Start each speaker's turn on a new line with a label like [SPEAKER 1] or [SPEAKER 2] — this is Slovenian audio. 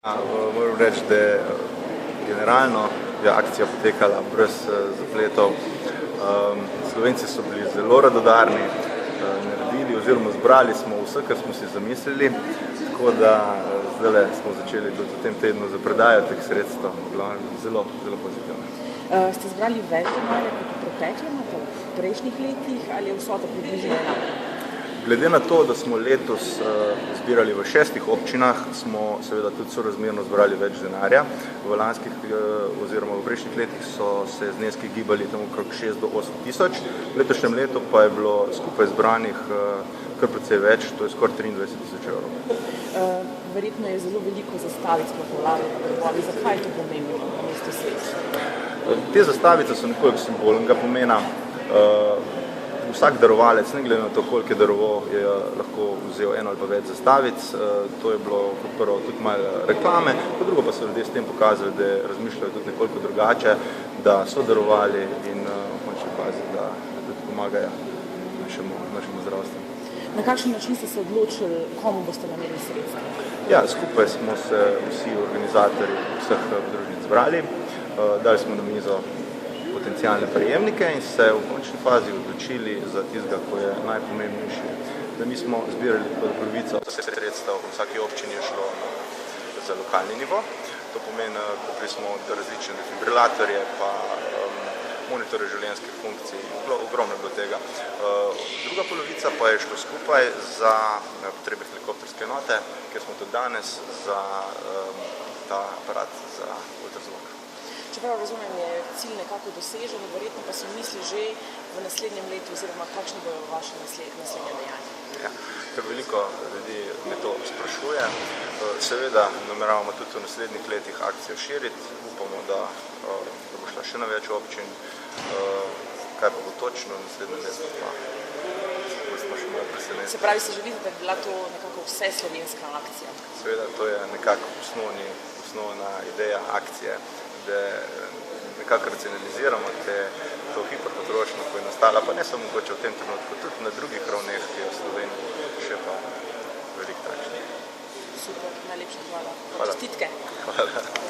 [SPEAKER 1] Moram reči, da je generalno akcija potekala brez zapletov. Slovenci so bili zelo radodarni, naredili oziroma zbrali smo vse, kar smo si zamislili, tako da zdaj smo začeli tudi v tem tednu za predajo teh sredstev, zelo pozitivno.
[SPEAKER 2] Ste zbrali več denarja kot v preteklem, v prejšnjih letih, ali je vsota približno enaka?
[SPEAKER 1] Glede na to, da smo letos zbirali v 6 občinah, smo seveda tudi sorazmerno zbrali več denarja. V lanskih oziroma v prejšnjih letih so se zneski gibali tam okrog 6 do 8 tisoč. V letošnjem letu pa je bilo skupaj zbranih kar precej več, to je skoraj 23 tisoč evrov.
[SPEAKER 2] Verjetno je zelo veliko zastavic popularnih. Zakaj je to pomembno na mestu sveč?
[SPEAKER 1] Te zastavice so nekoliko simbolnega pomena. Vsak darovalec, ne glede na to, koliko je daroval, je lahko vzel eno ali pa več zastavic. To je bilo kot prvo tudi malo reklame, kot drugo pa so ljudje s tem pokazali, da razmišljajo tudi nekoliko drugače, da so darovali in v končni fazi, da tudi pomagajo našemu zdravstvu.
[SPEAKER 2] Na kakšen način ste se odločili, komu boste namenili sredstva?
[SPEAKER 1] Ja, skupaj smo se vsi organizatorji vseh družnic zbrali, dali smo na mizo potencijalne prejemnike in se v končni fazi odločili za tistega, ko je najpomembnejši. Da mi smo zbirali polovico sredstev, v vsaki občini je šlo za lokalni nivo. To pomeni, kupili smo različne defibrilatorje, pa monitore življenjskih funkcij, ogromno do tega. Druga polovica pa je šlo skupaj za potrebe helikopterske enote, kjer smo tudi danes za ta aparat za ultrazvok.
[SPEAKER 2] Čeprav razumem, je cilj nekako dosežen, verjetno pa se misli že v naslednjem letu oziroma kakšni bojo vaše naslednje dejanja?
[SPEAKER 1] Ja, kar veliko ljudi me to sprašuje. Seveda nameravamo tudi v naslednjih letih akcijo širiti. Upamo, da bo šla še na več občin. Kaj pa bo točno v naslednjem letu, pa smo še malo presenečeni.
[SPEAKER 2] Se pravi, se želite, da bi bila to nekako vse slovenska akcija?
[SPEAKER 1] Seveda, to je nekako osnovna ideja akcije, da nekako racionaliziramo to hiperpotrošnjo, ko je nastala, pa ne samo mogoče v tem trenutku, tudi na drugih ravneh, ki je v Sloveniji še pa veliko takšnih.
[SPEAKER 2] Super, najlepša hvala.
[SPEAKER 1] Hvala.
[SPEAKER 2] Čestitke.
[SPEAKER 1] Hvala.